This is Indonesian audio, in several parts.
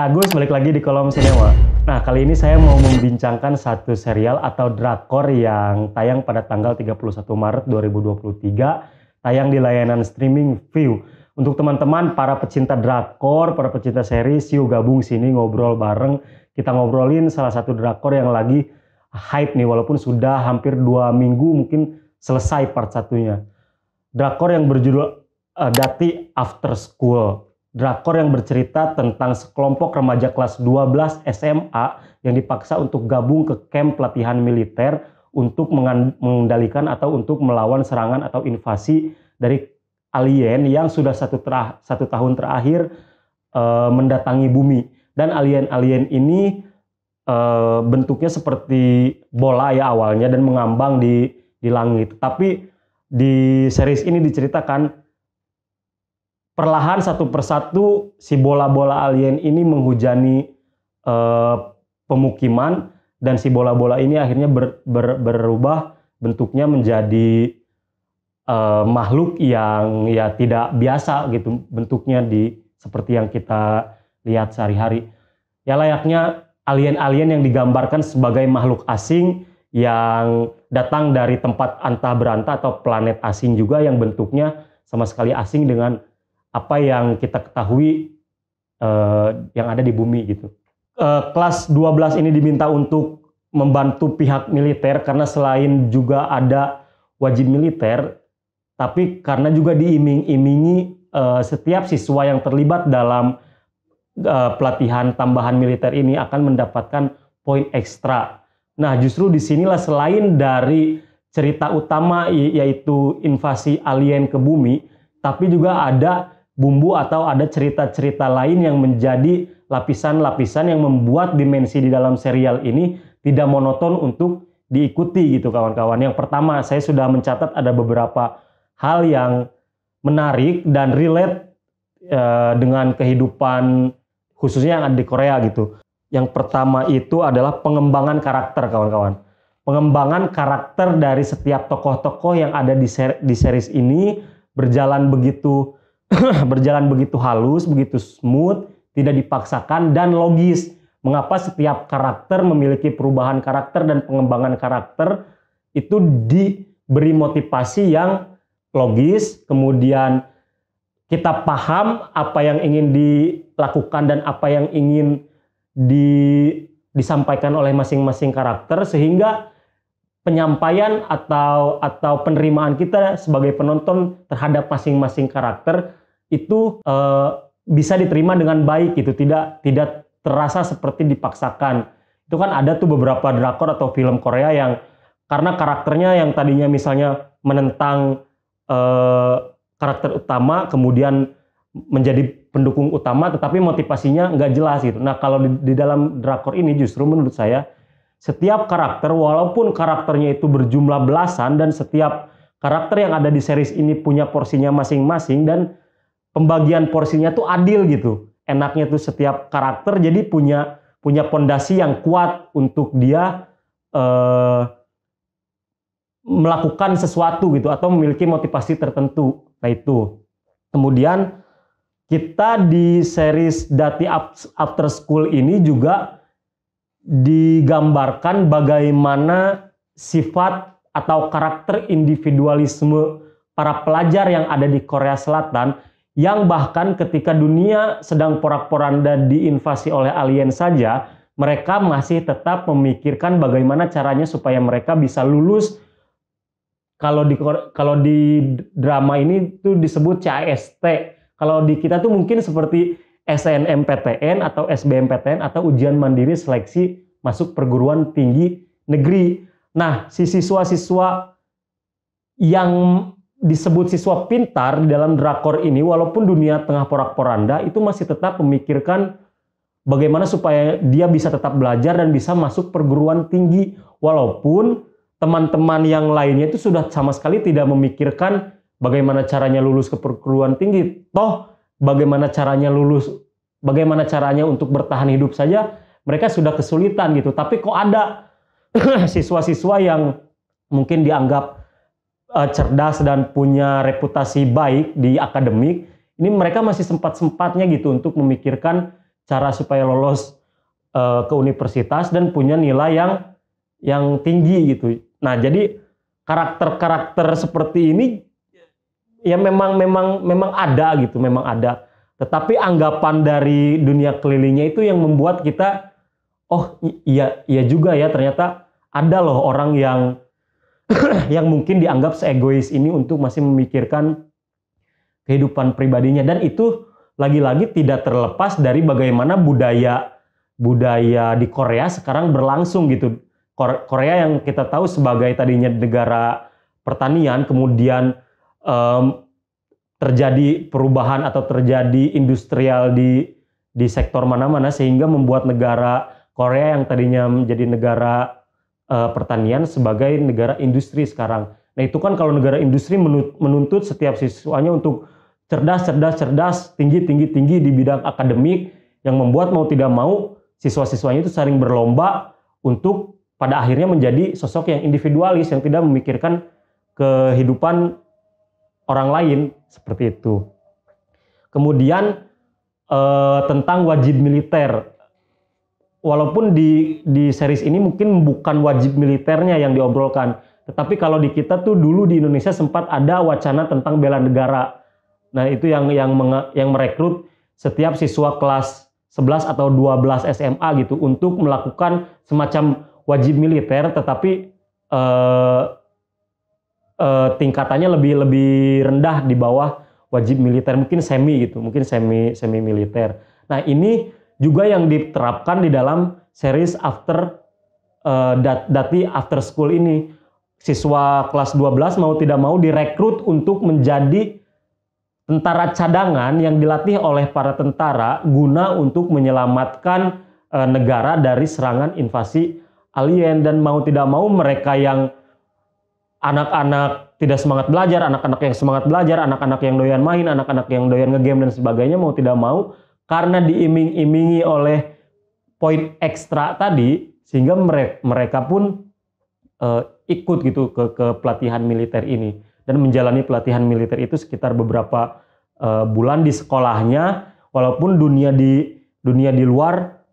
Saya Agus, balik lagi di Kolom Sinema. Nah, kali ini saya mau membincangkan satu serial atau drakor yang tayang pada tanggal 31 Maret 2023, tayang di layanan streaming Viu. Untuk teman-teman, para pecinta drakor, para pecinta series, yuk gabung sini ngobrol bareng. Kita ngobrolin salah satu drakor yang lagi hype nih, walaupun sudah hampir 2 minggu mungkin selesai part satunya. Drakor yang berjudul Dati After School. Drakor yang bercerita tentang sekelompok remaja kelas 12 SMA yang dipaksa untuk gabung ke kamp pelatihan militer untuk mengendalikan atau untuk melawan serangan atau invasi dari alien yang sudah satu tahun terakhir mendatangi bumi. Dan alien-alien ini bentuknya seperti bola ya awalnya dan mengambang di langit. Tapi di series ini diceritakan perlahan satu persatu si bola-bola alien ini menghujani pemukiman, dan si bola-bola ini akhirnya berubah bentuknya menjadi makhluk yang ya tidak biasa gitu bentuknya seperti yang kita lihat sehari-hari. Ya layaknya alien-alien yang digambarkan sebagai makhluk asing yang datang dari tempat antah berantah atau planet asing juga yang bentuknya sama sekali asing dengan apa yang kita ketahui yang ada di bumi gitu. Kelas 12 ini diminta untuk membantu pihak militer karena selain juga ada wajib militer, tapi karena juga diiming-imingi setiap siswa yang terlibat dalam pelatihan tambahan militer ini akan mendapatkan poin ekstra. Nah, justru disinilah selain dari cerita utama yaitu invasi alien ke bumi, tapi juga ada bumbu atau ada cerita-cerita lain yang menjadi lapisan-lapisan yang membuat dimensi di dalam serial ini tidak monoton untuk diikuti gitu kawan-kawan. Yang pertama, saya sudah mencatat ada beberapa hal yang menarik dan relate dengan kehidupan khususnya yang ada di Korea gitu. Yang pertama itu adalah pengembangan karakter kawan-kawan. Pengembangan karakter dari setiap tokoh-tokoh yang ada di series ini berjalan begitu halus, begitu smooth, tidak dipaksakan dan logis. Mengapa setiap karakter memiliki perubahan karakter dan pengembangan karakter itu diberi motivasi yang logis, kemudian kita paham apa yang ingin dilakukan dan apa yang ingin disampaikan oleh masing-masing karakter, sehingga penyampaian atau penerimaan kita sebagai penonton terhadap masing-masing karakter itu bisa diterima dengan baik gitu, tidak terasa seperti dipaksakan. Itu kan ada tuh beberapa drakor atau film Korea yang karena karakternya yang tadinya misalnya menentang karakter utama kemudian menjadi pendukung utama, tetapi motivasinya nggak jelas gitu. Nah, kalau di dalam drakor ini justru menurut saya setiap karakter, walaupun karakternya itu berjumlah belasan dan setiap karakter yang ada di series ini punya porsinya masing-masing dan pembagian porsinya tuh adil gitu. Enaknya tuh setiap karakter jadi punya pondasi yang kuat untuk dia melakukan sesuatu gitu atau memiliki motivasi tertentu. Nah itu. Kemudian kita di series Dati After School ini juga digambarkan bagaimana sifat atau karakter individualisme para pelajar yang ada di Korea Selatan, yang bahkan ketika dunia sedang porak-poranda diinvasi oleh alien saja, mereka masih tetap memikirkan bagaimana caranya supaya mereka bisa lulus. Kalau di drama ini tuh disebut CAST. Kalau di kita tuh mungkin seperti SNMPTN atau SBMPTN atau ujian mandiri seleksi masuk perguruan tinggi negeri. Nah, si siswa-siswa yang disebut siswa pintar di dalam drakor ini, walaupun dunia tengah porak-poranda, itu masih tetap memikirkan bagaimana supaya dia bisa tetap belajar dan bisa masuk perguruan tinggi. Walaupun teman-teman yang lainnya itu sudah sama sekali tidak memikirkan bagaimana caranya lulus ke perguruan tinggi. Toh, bagaimana caranya untuk bertahan hidup saja, mereka sudah kesulitan gitu. Tapi kok ada siswa-siswa yang mungkin dianggap cerdas dan punya reputasi baik di akademik, ini mereka masih sempat-sempatnya gitu untuk memikirkan cara supaya lolos ke universitas dan punya nilai yang tinggi gitu. Nah, jadi karakter-karakter seperti ini ya memang ada gitu, memang ada. Tetapi anggapan dari dunia kelilingnya itu yang membuat kita, oh iya juga ya, ternyata ada loh orang yang yang mungkin dianggap seegois ini untuk masih memikirkan kehidupan pribadinya, dan itu lagi-lagi tidak terlepas dari bagaimana budaya di Korea sekarang berlangsung gitu. Korea yang kita tahu sebagai tadinya negara pertanian, kemudian terjadi perubahan atau terjadi industrial di sektor mana-mana sehingga membuat negara Korea yang tadinya menjadi negara pertanian sebagai negara industri sekarang. Nah, itu kan kalau negara industri menuntut setiap siswanya untuk cerdas, tinggi di bidang akademik, yang membuat mau tidak mau siswa-siswanya itu saling berlomba untuk pada akhirnya menjadi sosok yang individualis yang tidak memikirkan kehidupan orang lain, seperti itu. Kemudian tentang wajib militer. Walaupun di series ini mungkin bukan wajib militernya yang diobrolkan, tetapi kalau di kita tuh dulu di Indonesia sempat ada wacana tentang bela negara. Nah, itu yang merekrut setiap siswa kelas 11 atau 12 SMA gitu untuk melakukan semacam wajib militer, tetapi tingkatannya lebih rendah di bawah wajib militer, mungkin semi gitu, mungkin semi militer. Nah, ini juga yang diterapkan di dalam series Dati After School ini. Siswa kelas 12 mau tidak mau direkrut untuk menjadi tentara cadangan yang dilatih oleh para tentara guna untuk menyelamatkan negara dari serangan invasi alien. Dan mau tidak mau mereka yang anak-anak tidak semangat belajar, anak-anak yang semangat belajar, anak-anak yang doyan main, anak-anak yang doyan ngegame dan sebagainya, mau tidak mau karena diiming-imingi oleh poin ekstra tadi, sehingga mereka pun ikut gitu ke pelatihan militer ini dan menjalani pelatihan militer itu sekitar beberapa bulan di sekolahnya, walaupun dunia di luar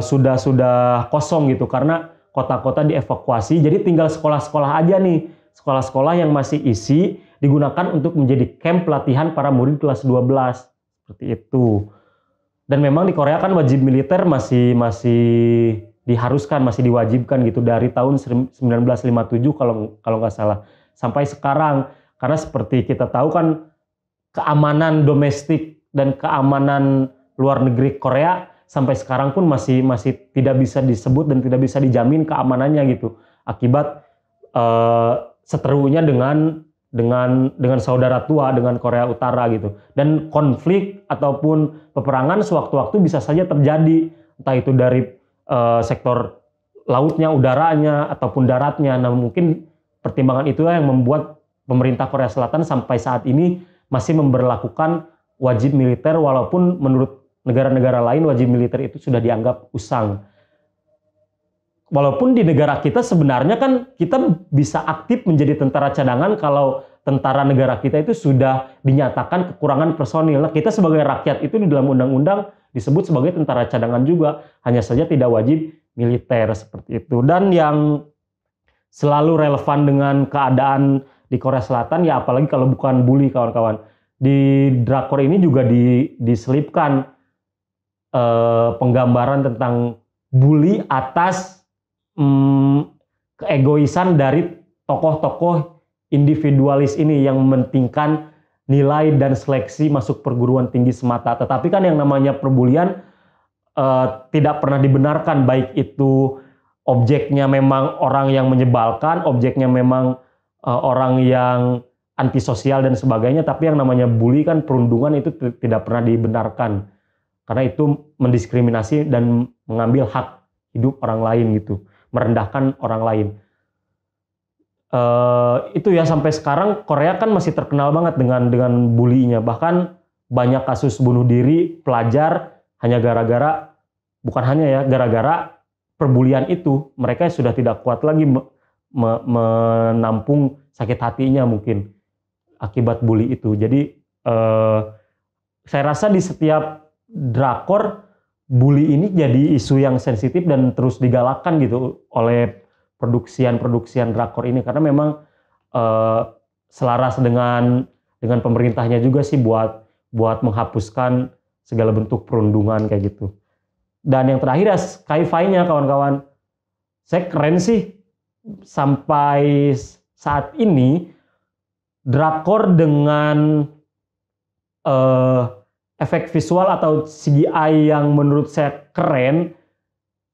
sudah kosong gitu karena kota-kota dievakuasi. Jadi tinggal sekolah-sekolah aja nih, sekolah-sekolah yang masih isi digunakan untuk menjadi camp pelatihan para murid kelas 12, seperti itu. Dan memang di Korea kan wajib militer masih diharuskan, masih diwajibkan gitu dari tahun 1957 kalau nggak salah sampai sekarang. Karena seperti kita tahu kan keamanan domestik dan keamanan luar negeri Korea sampai sekarang pun masih tidak bisa disebut dan tidak bisa dijamin keamanannya gitu, akibat seterunya dengan saudara tua, dengan Korea Utara gitu. Dan konflik ataupun peperangan sewaktu-waktu bisa saja terjadi, entah itu dari sektor lautnya, udaranya, ataupun daratnya. Nah, mungkin pertimbangan itulah yang membuat pemerintah Korea Selatan sampai saat ini masih memberlakukan wajib militer, walaupun menurut negara-negara lain wajib militer itu sudah dianggap usang. Walaupun di negara kita sebenarnya kan kita bisa aktif menjadi tentara cadangan kalau tentara negara kita itu sudah dinyatakan kekurangan personil. Nah, kita sebagai rakyat itu di dalam undang-undang disebut sebagai tentara cadangan juga, hanya saja tidak wajib militer, seperti itu. Dan yang selalu relevan dengan keadaan di Korea Selatan ya, apalagi kalau bukan bully, kawan-kawan. Di drakor ini juga diselipkan penggambaran tentang bully atas keegoisan dari tokoh-tokoh individualis ini yang mementingkan nilai dan seleksi masuk perguruan tinggi semata. Tetapi kan yang namanya perbulian tidak pernah dibenarkan, baik itu objeknya memang orang yang menyebalkan, objeknya memang orang yang antisosial dan sebagainya, tapi yang namanya bully kan perundungan itu tidak pernah dibenarkan karena itu mendiskriminasi dan mengambil hak hidup orang lain gitu, merendahkan orang lain. Itu ya, sampai sekarang Korea kan masih terkenal banget dengan bully-nya. Bahkan banyak kasus bunuh diri pelajar hanya gara-gara, bukan hanya ya, gara-gara perbulian itu. Mereka sudah tidak kuat lagi menampung sakit hatinya mungkin akibat bully itu. Jadi saya rasa di setiap drakor bully ini jadi isu yang sensitif dan terus digalakkan gitu oleh produksian drakor ini, karena memang selaras dengan pemerintahnya juga sih buat menghapuskan segala bentuk perundungan kayak gitu. Dan yang terakhir ya sci-fi-nya kawan-kawan. Saya keren sih sampai saat ini drakor dengan efek visual atau CGI yang menurut saya keren,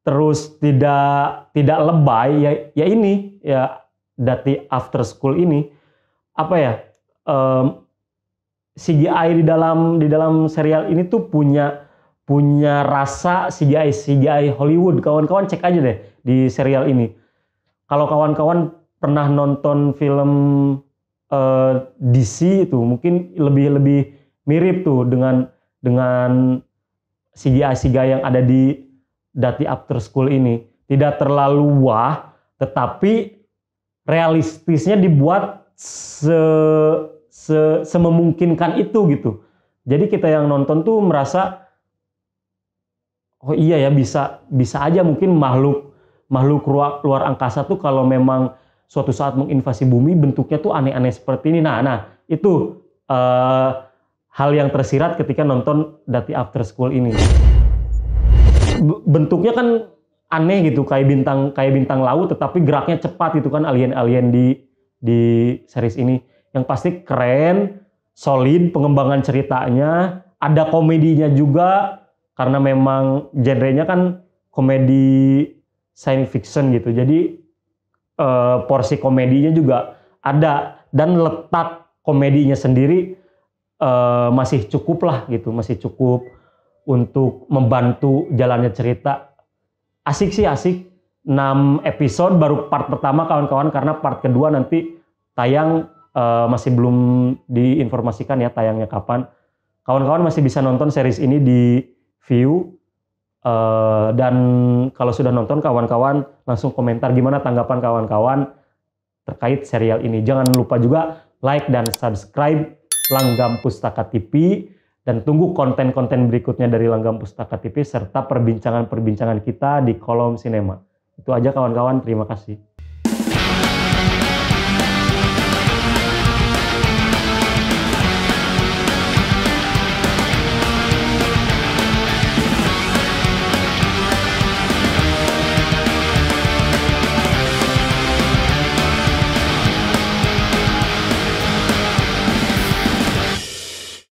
terus tidak lebay ya ini ya Dati After School ini apa ya, CGI di dalam serial ini tuh punya rasa CGI Hollywood. Kawan-kawan cek aja deh di serial ini. Kalau kawan-kawan pernah nonton film DC itu mungkin lebih mirip tuh dengan CGI yang ada di Dati After School ini. Tidak terlalu wah, tetapi realistisnya dibuat sememungkinkan itu gitu. Jadi kita yang nonton tuh merasa, oh iya ya, bisa aja mungkin makhluk luar angkasa tuh kalau memang suatu saat menginvasi bumi bentuknya tuh aneh-aneh seperti ini. Nah itu hal yang tersirat ketika nonton Dati After School ini. Bentuknya kan aneh gitu, kayak bintang laut, tetapi geraknya cepat gitu kan, alien di series ini. Yang pasti keren, solid pengembangan ceritanya, ada komedinya juga karena memang genrenya kan komedi science fiction gitu. Jadi porsi komedinya juga ada, dan letak komedinya sendiri masih cukup lah gitu, masih cukup untuk membantu jalannya cerita. Asik sih, asik. 6 episode baru part pertama kawan-kawan, karena part kedua nanti tayang masih belum diinformasikan ya tayangnya kapan. Kawan-kawan masih bisa nonton series ini di Viu. Dan kalau sudah nonton, kawan-kawan langsung komentar gimana tanggapan kawan-kawan terkait serial ini. Jangan lupa juga like dan subscribe Langgam Pustaka TV, dan tunggu konten-konten berikutnya dari Langgam Pustaka TV serta perbincangan-perbincangan kita di kolom sinema. Itu aja kawan-kawan, terima kasih.